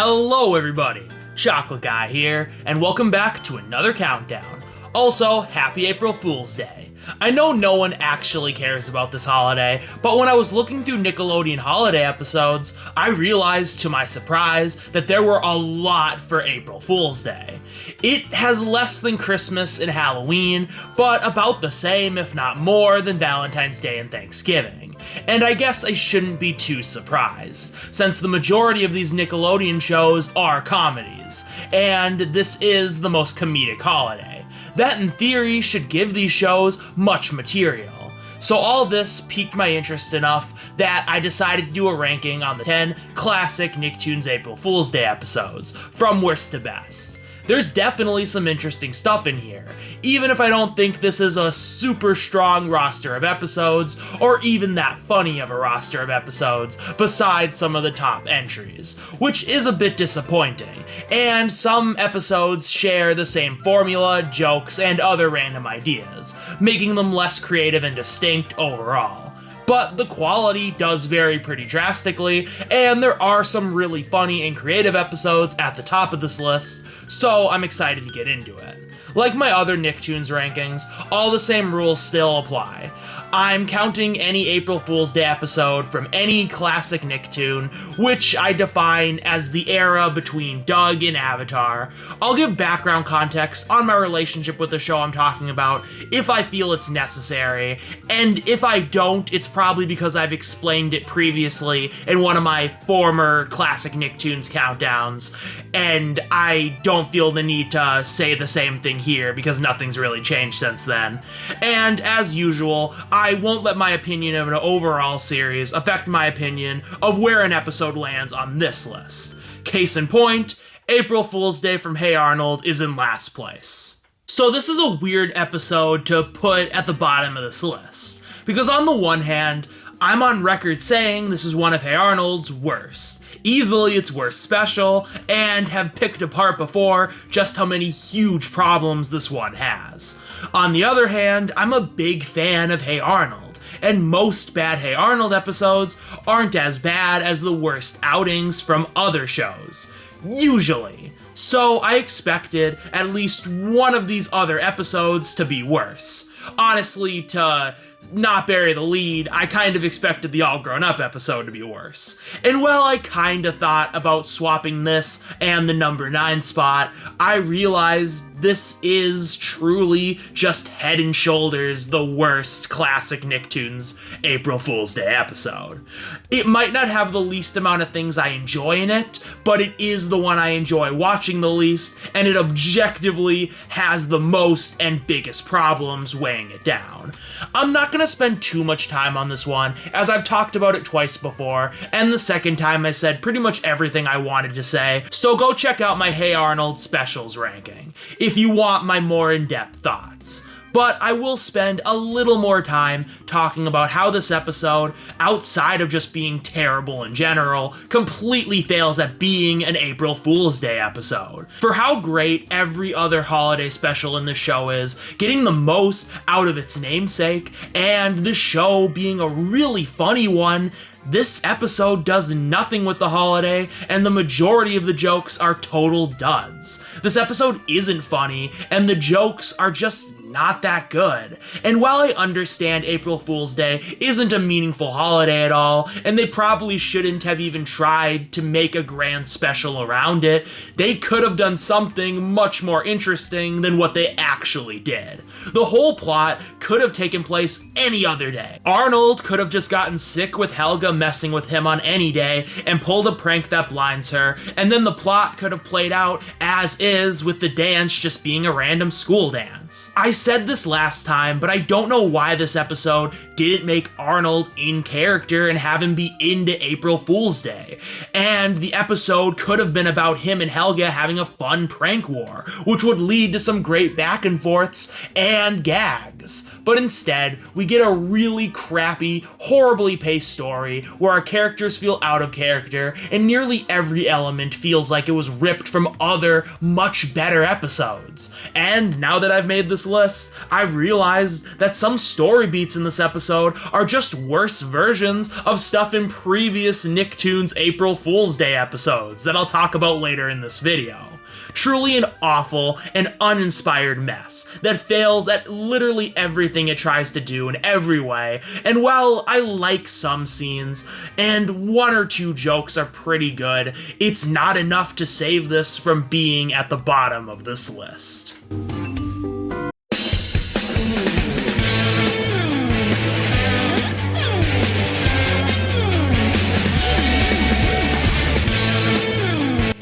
Hello everybody, Chocolate Guy here, and welcome back to another countdown. Also, happy April Fool's Day. I know no one actually cares about this holiday, but when I was looking through Nickelodeon holiday episodes, I realized to my surprise that there were a lot for April Fool's Day. It has less than Christmas and Halloween, but about the same, if not more, than Valentine's Day and Thanksgiving. And I guess I shouldn't be too surprised, since the majority of these Nickelodeon shows are comedies, and this is the most comedic holiday. That, in theory, should give these shows much material. So all this piqued my interest enough that I decided to do a ranking on the 10 classic Nicktoons April Fool's Day episodes, from worst to best. There's definitely some interesting stuff in here, even if I don't think this is a super strong roster of episodes, or even that funny of a roster of episodes, besides some of the top entries, which is a bit disappointing, and some episodes share the same formula, jokes, and other random ideas, making them less creative and distinct overall. But the quality does vary pretty drastically, and there are some really funny and creative episodes at the top of this list, so I'm excited to get into it. Like my other Nicktoons rankings, all the same rules still apply. I'm counting any April Fool's Day episode from any classic Nicktoon, which I define as the era between Doug and Avatar. I'll give background context on my relationship with the show I'm talking about if I feel it's necessary, and if I don't, it's probably because I've explained it previously in one of my former classic Nicktoons countdowns, and I don't feel the need to say the same thing here because nothing's really changed since then. And as usual, I won't let my opinion of an overall series affect my opinion of where an episode lands on this list. Case in point, April Fool's Day from Hey Arnold is in last place. So this is a weird episode to put at the bottom of this list, because on the one hand, I'm on record saying this is one of Hey Arnold's worst. Easily its worst special, and have picked apart before just how many huge problems this one has. On the other hand, I'm a big fan of Hey Arnold, and most bad Hey Arnold episodes aren't as bad as the worst outings from other shows. Usually. So I expected at least one of these other episodes to be worse. Honestly, to not bury the lead, I kind of expected the All Grown Up episode to be worse. And while I kinda thought about swapping this and the number 9 spot, I realized this is truly just head and shoulders the worst classic Nicktoons April Fool's Day episode. It might not have the least amount of things I enjoy in it, but it is the one I enjoy watching the least, and it objectively has the most and biggest problems weighing it down. I'm not gonna spend too much time on this one, as I've talked about it twice before, and the second time I said pretty much everything I wanted to say, so go check out my Hey Arnold specials ranking, if you want my more in-depth thoughts. But I will spend a little more time talking about how this episode, outside of just being terrible in general, completely fails at being an April Fool's Day episode. For how great every other holiday special in the show is, getting the most out of its namesake, and the show being a really funny one, this episode does nothing with the holiday, and the majority of the jokes are total duds. This episode isn't funny, and the jokes are just not that good. And while I understand April Fool's Day isn't a meaningful holiday at all, and they probably shouldn't have even tried to make a grand special around it, they could have done something much more interesting than what they actually did. The whole plot could have taken place any other day. Arnold could have just gotten sick with Helga messing with him on any day and pulled a prank that blinds her, and then the plot could have played out as is, with the dance just being a random school dance. I said this last time, but I don't know why this episode didn't make Arnold in character and have him be into April Fool's Day. And the episode could have been about him and Helga having a fun prank war, which would lead to some great back and forths and gags. But instead, we get a really crappy, horribly paced story where our characters feel out of character, and nearly every element feels like it was ripped from other, much better episodes. And now that I've made this list, list, I've realized that some story beats in this episode are just worse versions of stuff in previous Nicktoons April Fool's Day episodes that I'll talk about later in this video. Truly an awful and uninspired mess that fails at literally everything it tries to do in every way, and while I like some scenes, and one or two jokes are pretty good, it's not enough to save this from being at the bottom of this list.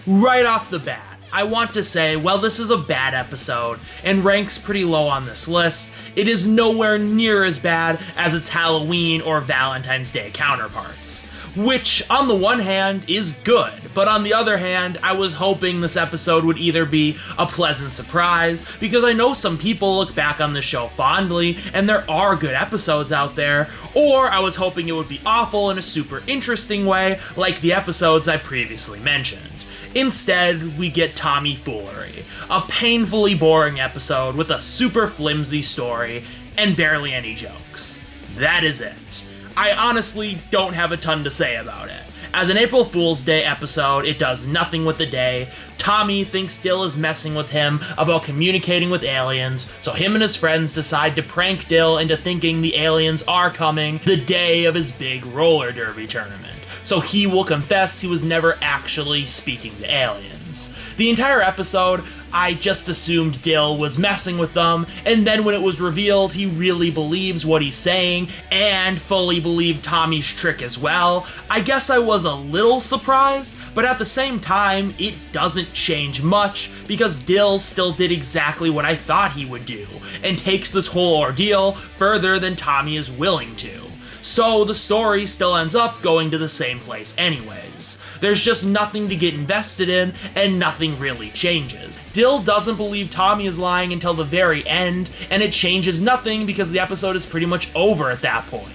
Right off the bat, I want to say, while this is a bad episode and ranks pretty low on this list, it is nowhere near as bad as its Halloween or Valentine's Day counterparts. Which, on the one hand, is good, but on the other hand, I was hoping this episode would either be a pleasant surprise, because I know some people look back on the show fondly, and there are good episodes out there, or I was hoping it would be awful in a super interesting way, like the episodes I previously mentioned. Instead, we get Tommy Foolery, a painfully boring episode with a super flimsy story and barely any jokes. That is it. I honestly don't have a ton to say about it. As an April Fool's Day episode, it does nothing with the day. Tommy thinks Dill is messing with him about communicating with aliens, so him and his friends decide to prank Dill into thinking the aliens are coming the day of his big roller derby tournament, so he will confess he was never actually speaking to aliens. The entire episode, I just assumed Dill was messing with them, and then when it was revealed he really believes what he's saying, and fully believed Tommy's trick as well, I guess I was a little surprised, but at the same time, it doesn't change much, because Dill still did exactly what I thought he would do, and takes this whole ordeal further than Tommy is willing to. So the story still ends up going to the same place anyways. There's just nothing to get invested in, and nothing really changes. Dill doesn't believe Tommy is lying until the very end, and it changes nothing because the episode is pretty much over at that point.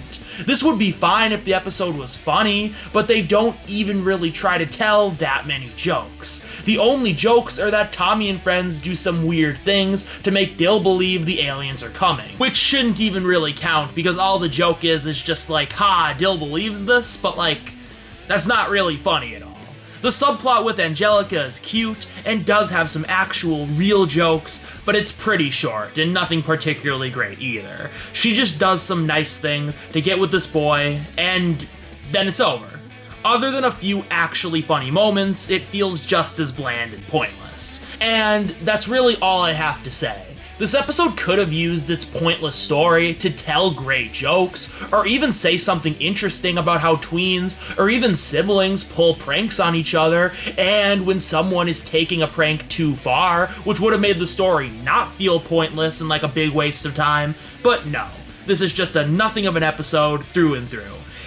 This would be fine if the episode was funny, but they don't even really try to tell that many jokes. The only jokes are that Tommy and friends do some weird things to make Dill believe the aliens are coming, which shouldn't even really count because all the joke is just like, ha, Dill believes this, but like, that's not really funny at all. The subplot with Angelica is cute and does have some actual real jokes, but it's pretty short and nothing particularly great either. She just does some nice things to get with this boy, and then it's over. Other than a few actually funny moments, it feels just as bland and pointless. And that's really all I have to say. This episode could have used its pointless story to tell great jokes, or even say something interesting about how tweens, or even siblings, pull pranks on each other, and when someone is taking a prank too far, which would have made the story not feel pointless and like a big waste of time, but no. This is just a nothing of an episode through and through.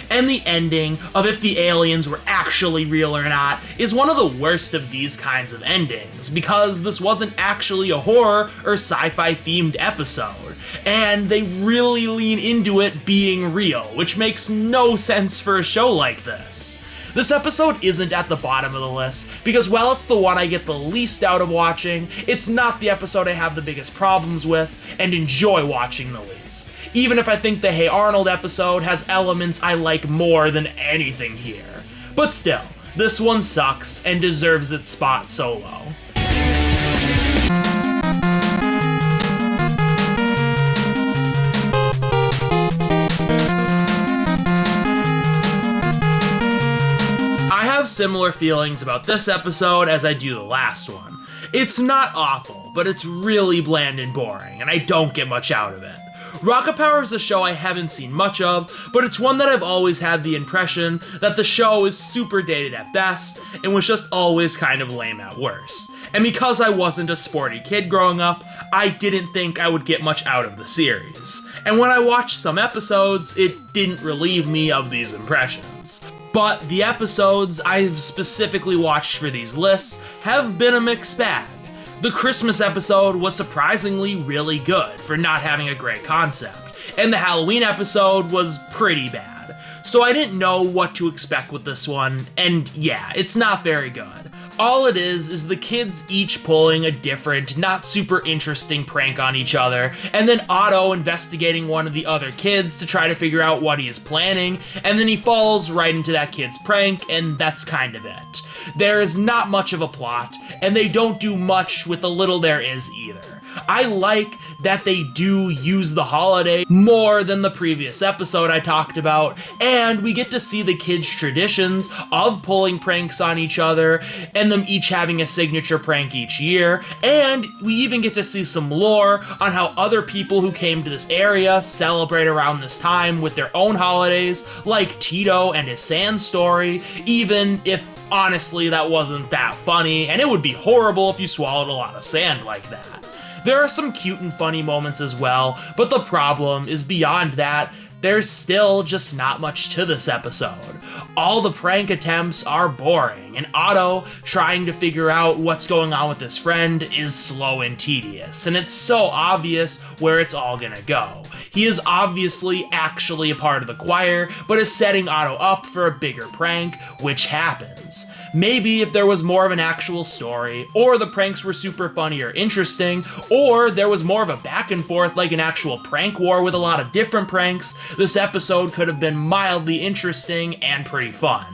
And the ending of if the aliens were actually real or not is one of the worst of these kinds of endings, because this wasn't actually a horror or sci-fi themed episode, and they really lean into it being real, which makes no sense for a show like this. This episode isn't at the bottom of the list, because while it's the one I get the least out of watching, it's not the episode I have the biggest problems with and enjoy watching the least. Even if I think the Hey Arnold episode has elements I like more than anything here. But still, this one sucks and deserves its spot so low. I have similar feelings about this episode as I do the last one. It's not awful, but it's really bland and boring, and I don't get much out of it. Rocket Power is a show I haven't seen much of, but it's one that I've always had the impression that the show is super dated at best, and was just always kind of lame at worst. And because I wasn't a sporty kid growing up, I didn't think I would get much out of the series. And when I watched some episodes, it didn't relieve me of these impressions. But the episodes I've specifically watched for these lists have been a mixed bag. The Christmas episode was surprisingly really good for not having a great concept, and the Halloween episode was pretty bad. So I didn't know what to expect with this one, and yeah, it's not very good. All it is the kids each pulling a different, not super interesting prank on each other, and then Otto investigating one of the other kids to try to figure out what he is planning, and then he falls right into that kid's prank, and that's kind of it. There is not much of a plot, and they don't do much with the little there is either. I like that they do use the holiday more than the previous episode I talked about, and we get to see the kids' traditions of pulling pranks on each other, and them each having a signature prank each year, and we even get to see some lore on how other people who came to this area celebrate around this time with their own holidays, like Tito and his sand story, even if honestly that wasn't that funny, and it would be horrible if you swallowed a lot of sand like that. There are some cute and funny moments as well, but the problem is beyond that, there's still just not much to this episode. All the prank attempts are boring, and Otto trying to figure out what's going on with his friend is slow and tedious, and it's so obvious where it's all gonna go. He is obviously actually a part of the choir, but is setting Otto up for a bigger prank, which happens. Maybe if there was more of an actual story, or the pranks were super funny or interesting, or there was more of a back and forth like an actual prank war with a lot of different pranks, this episode could have been mildly interesting and pretty fun.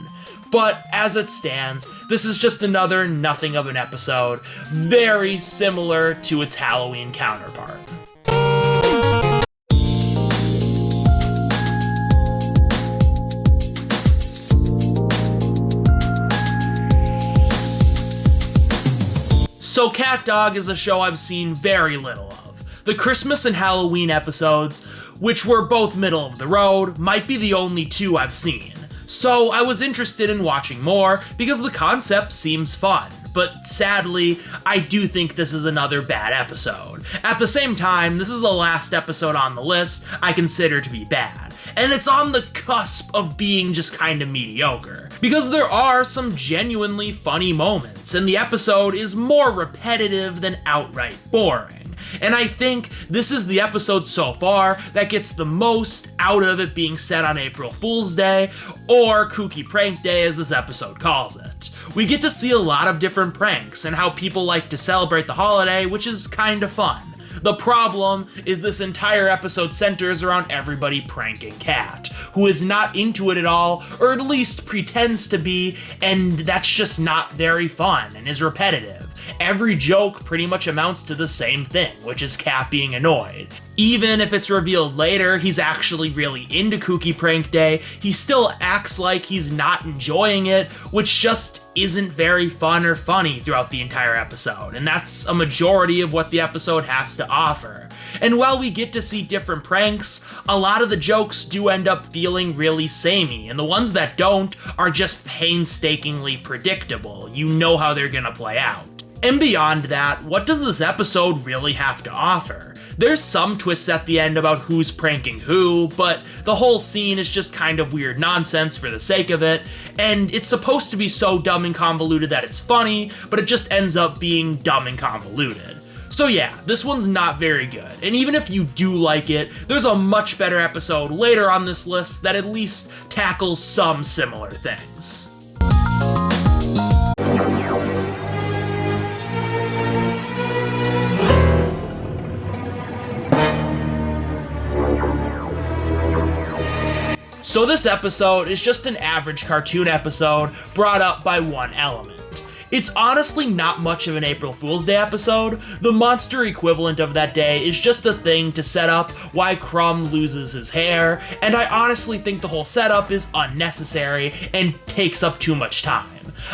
But as it stands, this is just another nothing of an episode, very similar to its Halloween counterpart. So CatDog is a show I've seen very little of. The Christmas and Halloween episodes, which were both middle of the road, might be the only two I've seen. So I was interested in watching more because the concept seems fun. But sadly, I do think this is another bad episode. At the same time, this is the last episode on the list I consider to be bad, and it's on the cusp of being just kinda mediocre, because there are some genuinely funny moments, and the episode is more repetitive than outright boring. And I think this is the episode so far that gets the most out of it being set on April Fool's Day, or Kooky Prank Day as this episode calls it. We get to see a lot of different pranks and how people like to celebrate the holiday, which is kinda fun. The problem is this entire episode centers around everybody pranking Cat, who is not into it at all, or at least pretends to be, and that's just not very fun and is repetitive. Every joke pretty much amounts to the same thing, which is Cat being annoyed. Even if it's revealed later he's actually really into Kooky Prank Day, he still acts like he's not enjoying it, which just isn't very fun or funny throughout the entire episode, and that's a majority of what the episode has to offer. And while we get to see different pranks, a lot of the jokes do end up feeling really samey, and the ones that don't are just painstakingly predictable. You know how they're gonna play out. And beyond that, what does this episode really have to offer? There's some twists at the end about who's pranking who, but the whole scene is just kind of weird nonsense for the sake of it, and it's supposed to be so dumb and convoluted that it's funny, but it just ends up being dumb and convoluted. So yeah, this one's not very good, and even if you do like it, there's a much better episode later on this list that at least tackles some similar things. So this episode is just an average cartoon episode brought up by one element. It's honestly not much of an April Fool's Day episode. The monster equivalent of that day is just a thing to set up why Crumb loses his hair, and I honestly think the whole setup is unnecessary and takes up too much time.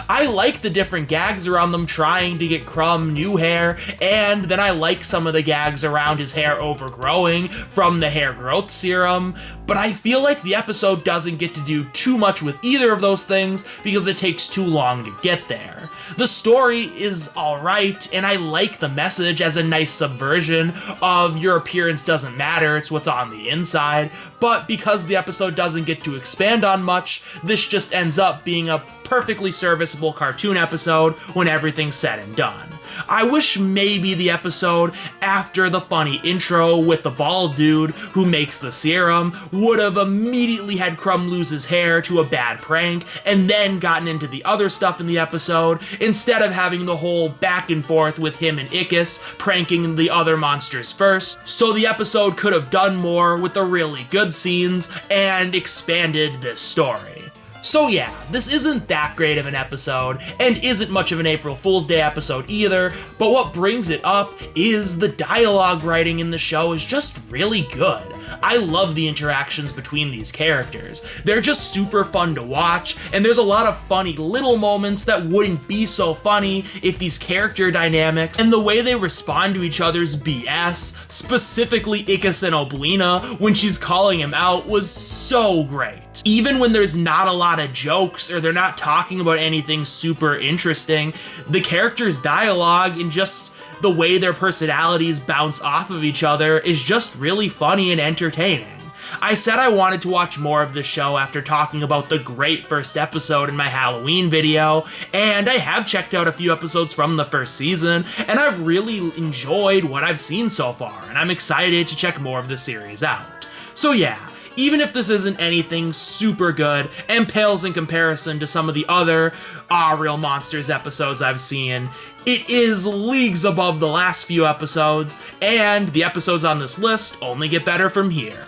I like the different gags around them trying to get Crumb new hair, and then I like some of the gags around his hair overgrowing from the hair growth serum, but I feel like the episode doesn't get to do too much with either of those things because it takes too long to get there. The story is alright, and I like the message as a nice subversion of your appearance doesn't matter, it's what's on the inside, but because the episode doesn't get to expand on much, this just ends up being a perfectly serviceable cartoon episode when everything's said and done. I wish maybe the episode after the funny intro with the bald dude who makes the serum would have immediately had Crumb lose his hair to a bad prank and then gotten into the other stuff in the episode, instead of having the whole back and forth with him and Ickis pranking the other monsters first. So the episode could have done more with the really good scenes and expanded this story. So yeah, this isn't that great of an episode, and isn't much of an April Fool's Day episode either, but what brings it up is the dialogue writing in the show is just really good. I love the interactions between these characters. They're just super fun to watch, and there's a lot of funny little moments that wouldn't be so funny if these character dynamics and the way they respond to each other's BS, specifically Ickis and Oblina when she's calling him out, was so great. Even when there's not a lot of jokes or they're not talking about anything super interesting, the characters' dialogue and just the way their personalities bounce off of each other is just really funny and entertaining. I said I wanted to watch more of this show after talking about the great first episode in my Halloween video, and I have checked out a few episodes from the first season, and I've really enjoyed what I've seen so far, and I'm excited to check more of the series out. So yeah, even if this isn't anything super good and pales in comparison to some of the other Aaahh! Real Monsters episodes I've seen, it is leagues above the last few episodes, and the episodes on this list only get better from here.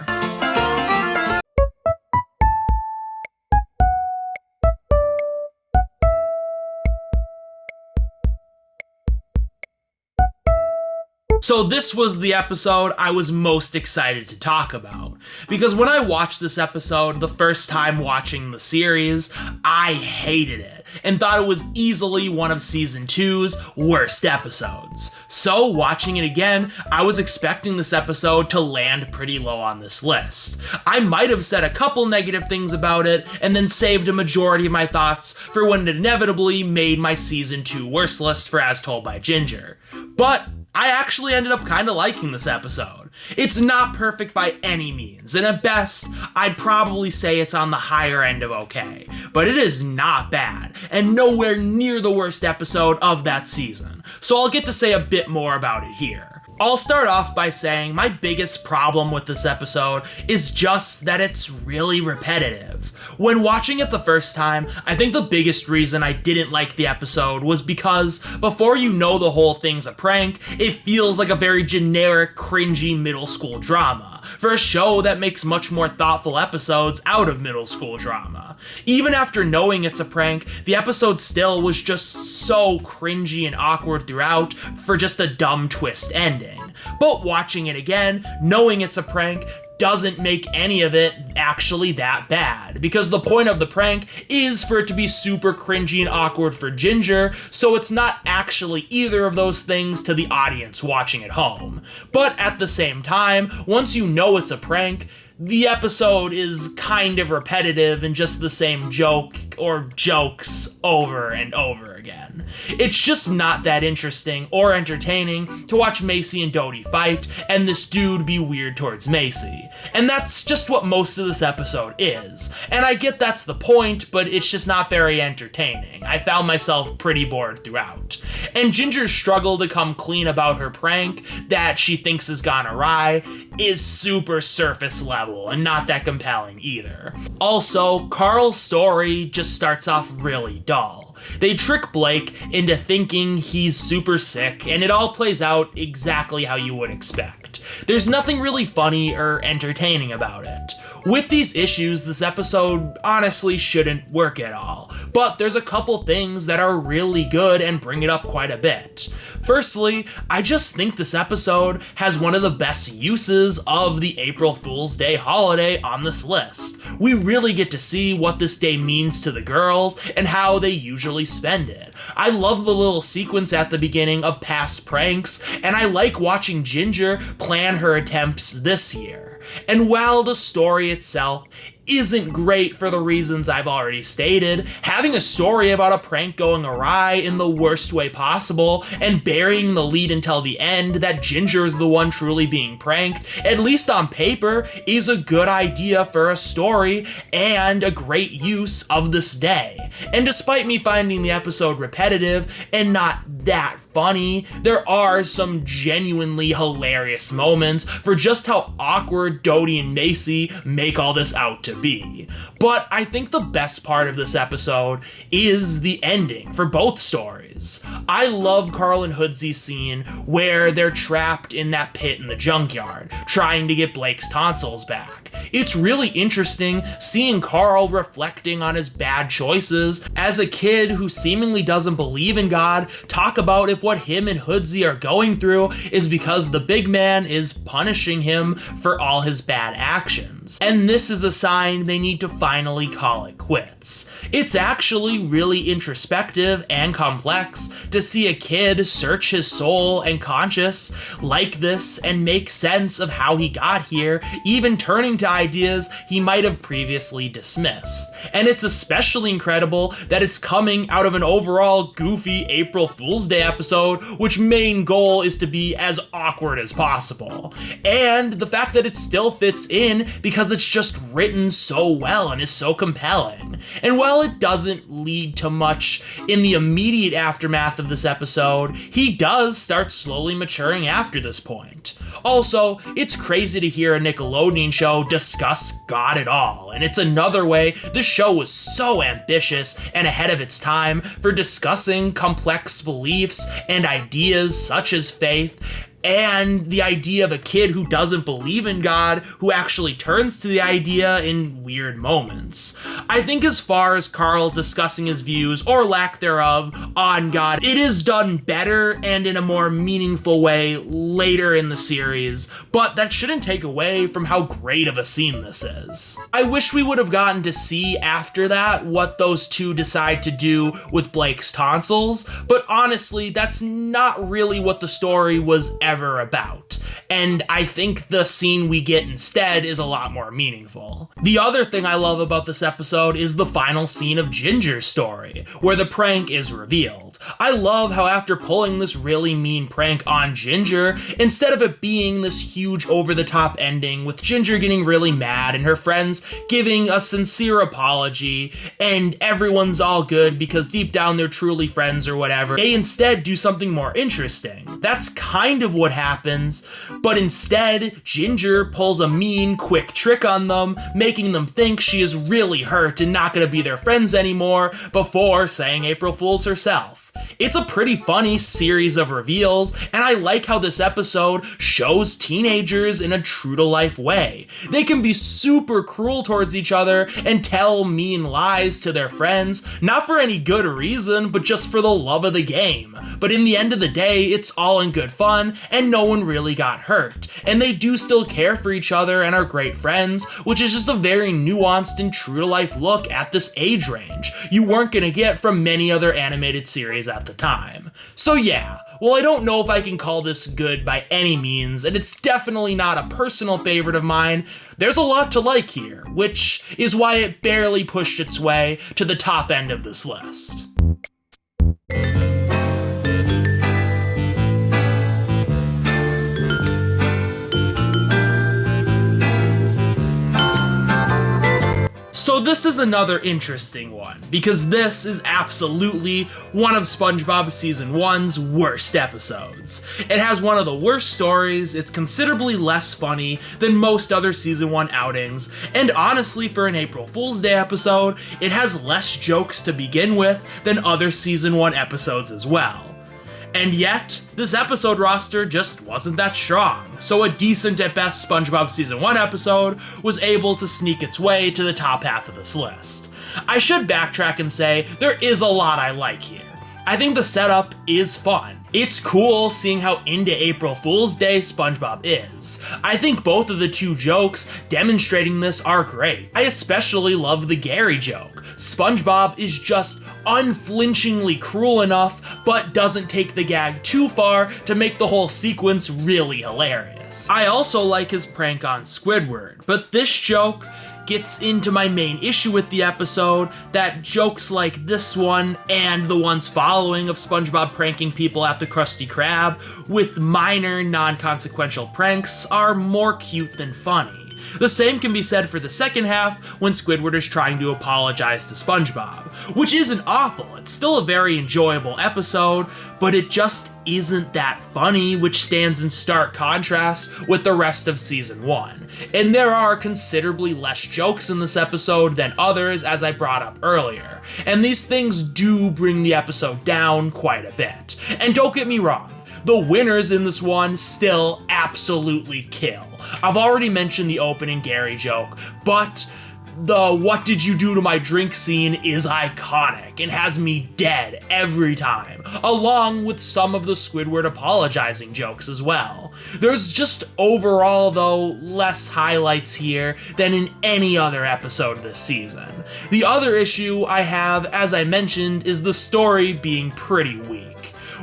So this was the episode I was most excited to talk about, because when I watched this episode the first time watching the series, I hated it and thought it was easily one of season 2's worst episodes. So watching it again, I was expecting this episode to land pretty low on this list. I might have said a couple negative things about it and then saved a majority of my thoughts for when it inevitably made my season 2 worst list for As Told by Ginger. But I actually ended up kind of liking this episode. It's not perfect by any means, and at best, I'd probably say it's on the higher end of okay, but it is not bad, and nowhere near the worst episode of that season, so I'll get to say a bit more about it here. I'll start off by saying my biggest problem with this episode is just that it's really repetitive. When watching it the first time, I think the biggest reason I didn't like the episode was because before you know the whole thing's a prank, it feels like a very generic, cringy middle school drama for a show that makes much more thoughtful episodes out of middle school drama. Even after knowing it's a prank, the episode still was just so cringy and awkward throughout for just a dumb twist ending. But watching it again, knowing it's a prank, doesn't make any of it actually that bad, because the point of the prank is for it to be super cringy and awkward for Ginger, so it's not actually either of those things to the audience watching at home. But at the same time, once you know it's a prank, the episode is kind of repetitive and just the same joke or jokes over and over again. It's just not that interesting or entertaining to watch Macy and Dodie fight and this dude be weird towards Macy. And that's just what most of this episode is. And I get that's the point, but it's just not very entertaining. I found myself pretty bored throughout. And Ginger's struggle to come clean about her prank that she thinks has gone awry is super surface level and not that compelling either. Also, Carl's story just starts off really dull. They trick Blake into thinking he's super sick, and it all plays out exactly how you would expect. There's nothing really funny or entertaining about it. With these issues, this episode honestly shouldn't work at all, but there's a couple things that are really good and bring it up quite a bit. Firstly, I just think this episode has one of the best uses of the April Fool's Day holiday on this list. We really get to see what this day means to the girls and how they usually spend it. I love the little sequence at the beginning of past pranks, and I like watching Ginger plan her attempts this year. And while the story itself isn't great for the reasons I've already stated, having a story about a prank going awry in the worst way possible and burying the lead until the end that Ginger is the one truly being pranked, at least on paper, is a good idea for a story and a great use of this day. And despite me finding the episode repetitive and not that funny, there are some genuinely hilarious moments for just how awkward Dodie and Macy make all this out to be. But I think the best part of this episode is the ending for both stories. I love Carl and Hoodsy's scene where they're trapped in that pit in the junkyard, trying to get Blake's tonsils back. It's really interesting seeing Carl reflecting on his bad choices as a kid who seemingly doesn't believe in God talk about if what him and Hoodsy are going through is because the big man is punishing him for all his bad actions. And this is a sign they need to finally call it quits. It's actually really introspective and complex to see a kid search his soul and conscience like this and make sense of how he got here, even turning to ideas he might have previously dismissed. And it's especially incredible that it's coming out of an overall goofy April Fool's Day episode, which main goal is to be as awkward as possible. And the fact that it still fits in because it's just written so well and is so compelling. And while it doesn't lead to much in the immediate aftermath of this episode, he does start slowly maturing after this point. Also, it's crazy to hear a Nickelodeon show discuss God at all, and it's another way this show was so ambitious and ahead of its time for discussing complex beliefs and ideas such as faith, and the idea of a kid who doesn't believe in God who actually turns to the idea in weird moments. I think as far as Carl discussing his views, or lack thereof, on God, it is done better and in a more meaningful way later in the series, but that shouldn't take away from how great of a scene this is. I wish we would have gotten to see after that what those two decide to do with Blake's tonsils, but honestly, that's not really what the story was ever about, and I think the scene we get instead is a lot more meaningful. The other thing I love about this episode is the final scene of Ginger's story, where the prank is revealed. I love how after pulling this really mean prank on Ginger, instead of it being this huge over-the-top ending with Ginger getting really mad and her friends giving a sincere apology and everyone's all good because deep down they're truly friends or whatever, they instead do something more interesting. That's kind of what happens, but instead, Ginger pulls a mean, quick trick on them, making them think she is really hurt and not gonna be their friends anymore before saying April Fool's herself. It's a pretty funny series of reveals, and I like how this episode shows teenagers in a true-to-life way. They can be super cruel towards each other and tell mean lies to their friends, not for any good reason, but just for the love of the game. But in the end of the day, it's all in good fun, and no one really got hurt. And they do still care for each other and are great friends, which is just a very nuanced and true-to-life look at this age range you weren't gonna get from many other animated series at the time. So yeah, well, I don't know if I can call this good by any means, and it's definitely not a personal favorite of mine. There's a lot to like here, which is why it barely pushed its way to the top end of this list. So this is another interesting one, because this is absolutely one of SpongeBob Season 1's worst episodes. It has one of the worst stories, it's considerably less funny than most other Season 1 outings, and honestly for an April Fool's Day episode, it has less jokes to begin with than other Season 1 episodes as well. And yet, this episode roster just wasn't that strong, so a decent at best SpongeBob Season 1 episode was able to sneak its way to the top half of this list. I should backtrack and say there is a lot I like here. I think the setup is fun. It's cool seeing how into April Fool's Day SpongeBob is. I think both of the two jokes demonstrating this are great. I especially love the Gary joke. SpongeBob is just unflinchingly cruel enough, but doesn't take the gag too far to make the whole sequence really hilarious. I also like his prank on Squidward, but this joke gets into my main issue with the episode, that jokes like this one and the ones following of SpongeBob pranking people at the Krusty Krab with minor, non-consequential pranks are more cute than funny. The same can be said for the second half, when Squidward is trying to apologize to SpongeBob, which isn't awful. It's still a very enjoyable episode, but it just isn't that funny, which stands in stark contrast with the rest of season 1. And there are considerably less jokes in this episode than others, as I brought up earlier, and these things do bring the episode down quite a bit. And don't get me wrong, the winners in this one still absolutely kill. I've already mentioned the opening Gary joke, but the "what did you do to my drink" scene is iconic and has me dead every time, along with some of the Squidward apologizing jokes as well. There's just overall, though, less highlights here than in any other episode this season. The other issue I have, as I mentioned, is the story being pretty weak.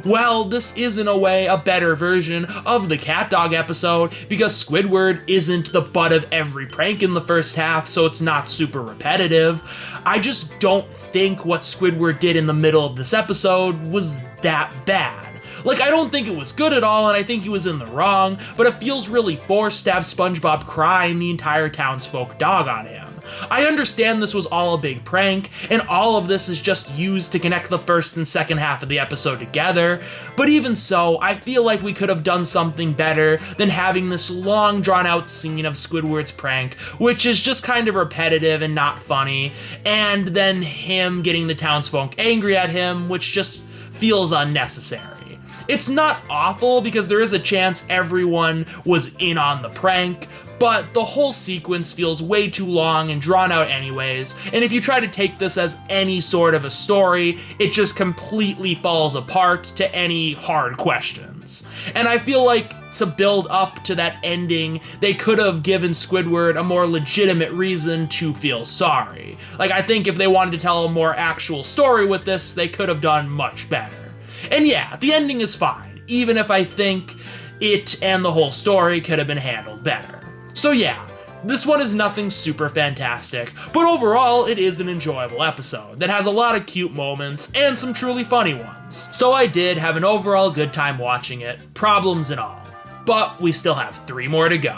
Well, this is in a way a better version of the CatDog episode because Squidward isn't the butt of every prank in the first half, so it's not super repetitive. I just don't think what Squidward did in the middle of this episode was that bad. Like, I don't think it was good at all, and I think he was in the wrong, but it feels really forced to have SpongeBob cry and the entire townsfolk dog on him. I understand this was all a big prank, and all of this is just used to connect the first and second half of the episode together, but even so, I feel like we could have done something better than having this long drawn-out scene of Squidward's prank, which is just kind of repetitive and not funny, and then him getting the townsfolk angry at him, which just feels unnecessary. It's not awful because there is a chance everyone was in on the prank, but the whole sequence feels way too long and drawn out anyways, and if you try to take this as any sort of a story, it just completely falls apart to any hard questions. And I feel like to build up to that ending, they could have given Squidward a more legitimate reason to feel sorry. Like, I think if they wanted to tell a more actual story with this, they could have done much better. And yeah, the ending is fine, even if I think it and the whole story could have been handled better. So yeah, this one is nothing super fantastic, but overall it is an enjoyable episode that has a lot of cute moments and some truly funny ones. So I did have an overall good time watching it, problems and all. But we still have 3 more to go.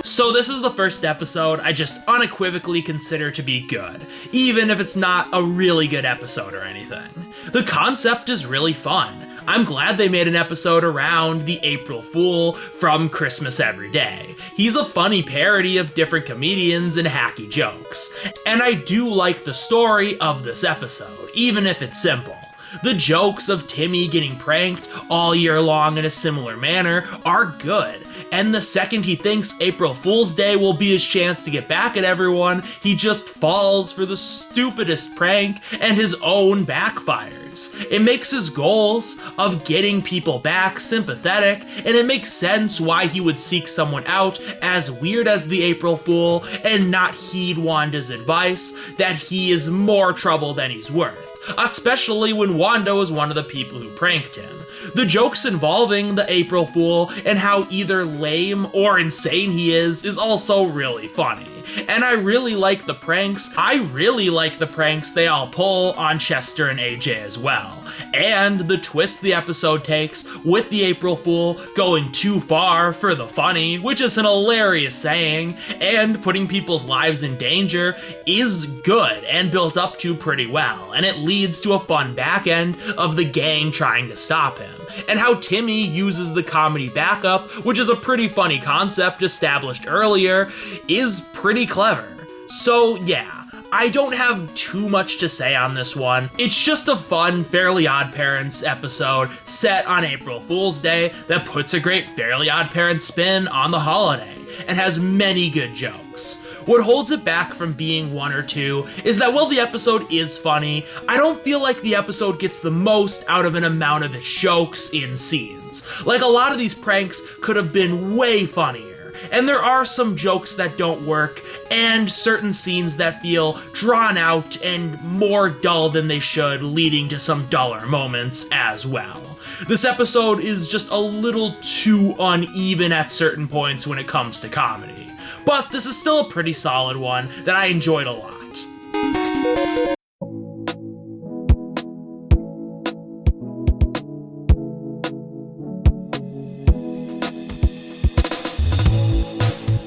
So this is the first episode I just unequivocally consider to be good, even if it's not a really good episode or anything. The concept is really fun. I'm glad they made an episode around the April Fool from Christmas Every Day. He's a funny parody of different comedians and hacky jokes. And I do like the story of this episode, even if it's simple. The jokes of Timmy getting pranked all year long in a similar manner are good, and the second he thinks April Fool's Day will be his chance to get back at everyone, he just falls for the stupidest prank and his own backfires. It makes his goals of getting people back sympathetic, and it makes sense why he would seek someone out as weird as the April Fool and not heed Wanda's advice that he is more trouble than he's worth. Especially when Wanda was one of the people who pranked him. The jokes involving the April Fool and how either lame or insane he is also really funny. And I really like the pranks. I really like the pranks they all pull on Chester and AJ as well. And the twist the episode takes with the April Fool going too far for the funny, which is an hilarious saying, and putting people's lives in danger is good and built up to pretty well, and it leads to a fun back end of the gang trying to stop him. And how Timmy uses the comedy backup, which is a pretty funny concept established earlier, is pretty clever. So yeah, I don't have too much to say on this one. It's just a fun Fairly OddParents episode set on April Fool's Day that puts a great Fairly OddParents spin on the holiday and has many good jokes. What holds it back from being 1 or 2 is that while the episode is funny, I don't feel like the episode gets the most out of an amount of its jokes in scenes. Like, a lot of these pranks could have been way funnier, and there are some jokes that don't work, and certain scenes that feel drawn out and more dull than they should, leading to some duller moments as well. This episode is just a little too uneven at certain points when it comes to comedy. But this is still a pretty solid one that I enjoyed a lot.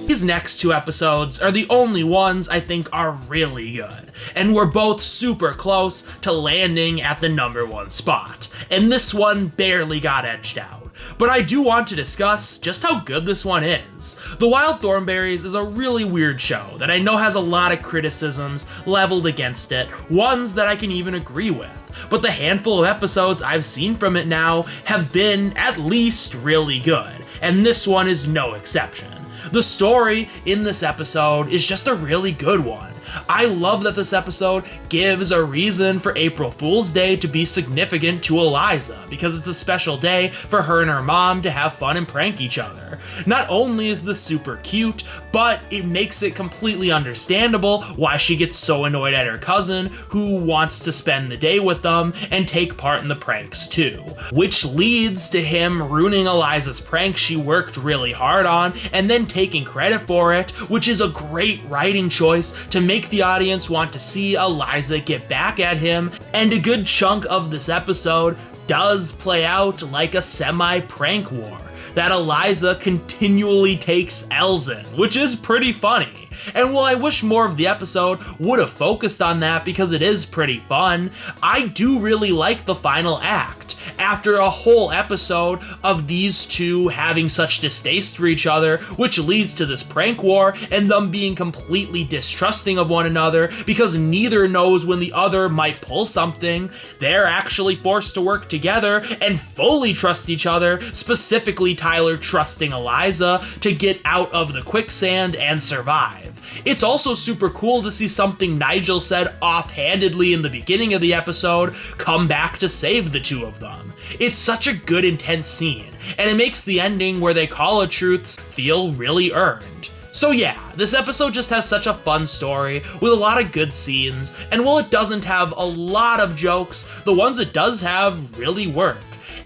These next two episodes are the only ones I think are really good, and we're both super close to landing at the number one spot, and this one barely got edged out. But I do want to discuss just how good this one is. The Wild Thornberrys is a really weird show that I know has a lot of criticisms leveled against it, ones that I can even agree with. But the handful of episodes I've seen from it now have been at least really good, and this one is no exception. The story in this episode is just a really good one. I love that this episode gives a reason for April Fool's Day to be significant to Eliza, because it's a special day for her and her mom to have fun and prank each other. Not only is this super cute, but it makes it completely understandable why she gets so annoyed at her cousin, who wants to spend the day with them and take part in the pranks too. Which leads to him ruining Eliza's prank she worked really hard on, and then taking credit for it, which is a great writing choice to make the audience want to see Eliza get back at him, and a good chunk of this episode does play out like a semi-prank war that Eliza continually takes L's in, which is pretty funny. And while I wish more of the episode would have focused on that because it is pretty fun, I do really like the final act. After a whole episode of these two having such distaste for each other, which leads to this prank war and them being completely distrusting of one another because neither knows when the other might pull something, they're actually forced to work together and fully trust each other, specifically Tyler trusting Eliza to get out of the quicksand and survive. It's also super cool to see something Nigel said offhandedly in the beginning of the episode come back to save the two of them. It's such a good, intense scene, and it makes the ending where they call it truths feel really earned. So yeah, this episode just has such a fun story with a lot of good scenes, and while it doesn't have a lot of jokes, the ones it does have really work.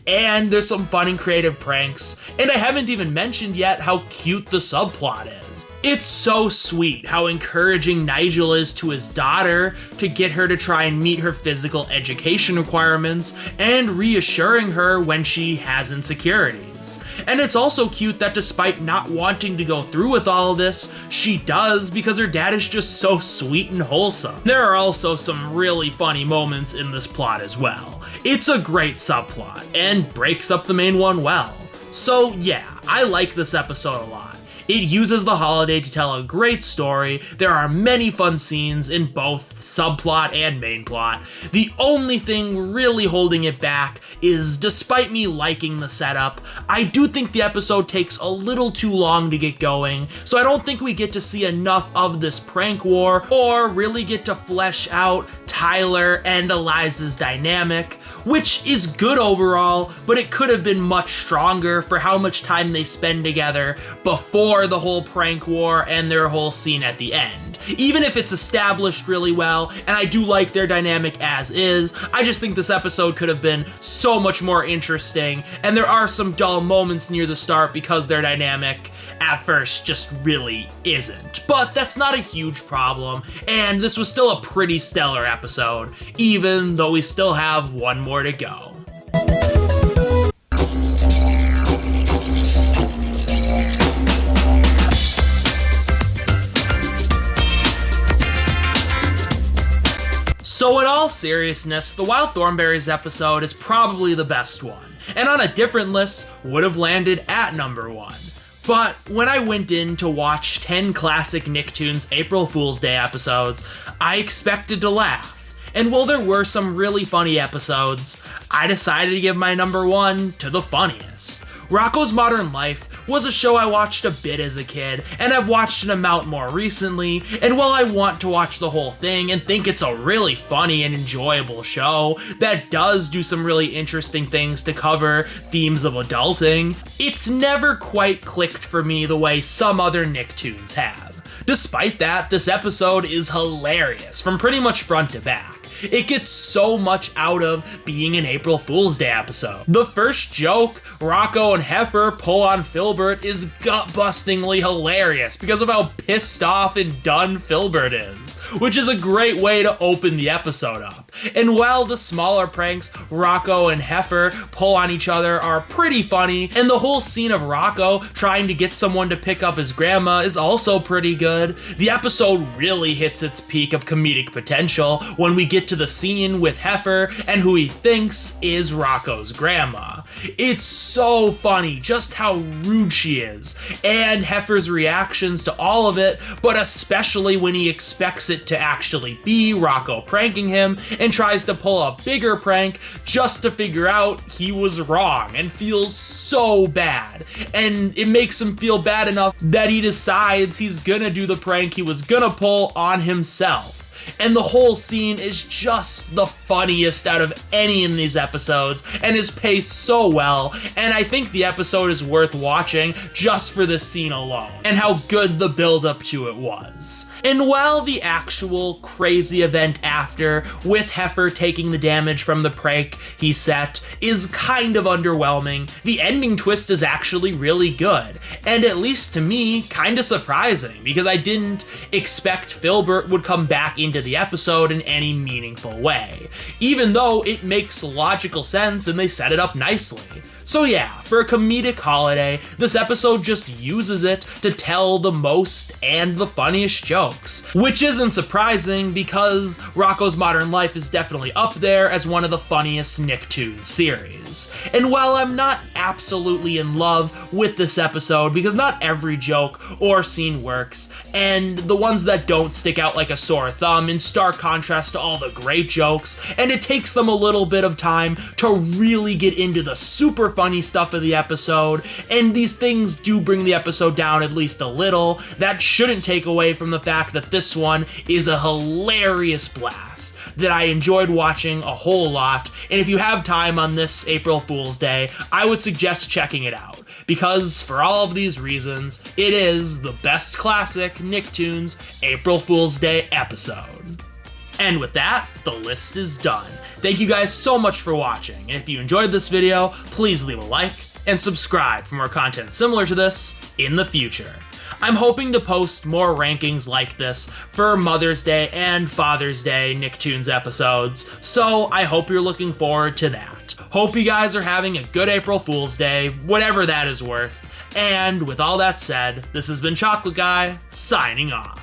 And there's some fun and creative pranks, and I haven't even mentioned yet how cute the subplot is. It's so sweet how encouraging Nigel is to his daughter to get her to try and meet her physical education requirements, and reassuring her when she has insecurities. And it's also cute that despite not wanting to go through with all of this, she does because her dad is just so sweet and wholesome. There are also some really funny moments in this plot as well. It's a great subplot, and breaks up the main one well. So yeah, I like this episode a lot. It uses the holiday to tell a great story. There are many fun scenes in both subplot and main plot. The only thing really holding it back is, despite me liking the setup, I do think the episode takes a little too long to get going, so I don't think we get to see enough of this prank war or really get to flesh out Tyler and Eliza's dynamic, which is good overall, but it could have been much stronger for how much time they spend together before the whole prank war and their whole scene at the end. Even if it's established really well, and I do like their dynamic as is, I just think this episode could have been so much more interesting, and there are some dull moments near the start because their dynamic at first just really isn't. But that's not a huge problem, and this was still a pretty stellar episode, even though we still have one more to go. So in all seriousness, the Wild Thornberrys episode is probably the best one, and on a different list would have landed at number 1. But when I went in to watch 10 classic Nicktoons April Fool's Day episodes, I expected to laugh. And while there were some really funny episodes, I decided to give my number 1 to the funniest. Rocco's Modern Life was a show I watched a bit as a kid, and I've watched an amount more recently, and while I want to watch the whole thing and think it's a really funny and enjoyable show that does do some really interesting things to cover themes of adulting, it's never quite clicked for me the way some other Nicktoons have. Despite that, this episode is hilarious from pretty much front to back. It gets so much out of being an April Fool's Day episode. The first joke Rocco and Heifer pull on Filbert is gut-bustingly hilarious because of how pissed off and done Filbert is, which is a great way to open the episode up. And while the smaller pranks Rocco and Heifer pull on each other are pretty funny, and the whole scene of Rocco trying to get someone to pick up his grandma is also pretty good, the episode really hits its peak of comedic potential when we get to the scene with Heifer and who he thinks is Rocco's grandma. It's so funny just how rude she is, and Heifer's reactions to all of it, but especially when he expects it to actually be Rocco pranking him and tries to pull a bigger prank just to figure out he was wrong and feels so bad. And it makes him feel bad enough that he decides he's gonna do the prank he was gonna pull on himself. And the whole scene is just the funniest out of any in these episodes and is paced so well, and I think the episode is worth watching just for this scene alone and how good the build-up to it was. And while the actual crazy event after, with Heifer taking the damage from the prank he set, is kind of underwhelming, the ending twist is actually really good, and at least to me, kind of surprising, because I didn't expect Filbert would come back into the episode in any meaningful way, even though it makes logical sense and they set it up nicely. So yeah, for a comedic holiday, this episode just uses it to tell the most and the funniest jokes, which isn't surprising because Rocco's Modern Life is definitely up there as one of the funniest Nicktoons series. And while I'm not absolutely in love with this episode because not every joke or scene works, and the ones that don't stick out like a sore thumb in stark contrast to all the great jokes, and it takes them a little bit of time to really get into the super funny stuff of the episode, and these things do bring the episode down at least a little, that shouldn't take away from the fact that this one is a hilarious blast that I enjoyed watching a whole lot, and if you have time on this April Fool's Day, I would suggest checking it out, because for all of these reasons, it is the best classic Nicktoons April Fool's Day episode. And with that, the list is done. Thank you guys so much for watching, and if you enjoyed this video, please leave a like and subscribe for more content similar to this in the future. I'm hoping to post more rankings like this for Mother's Day and Father's Day Nicktoons episodes, so I hope you're looking forward to that. Hope you guys are having a good April Fool's Day, whatever that is worth, and with all that said, this has been Chocolate Guy, signing off.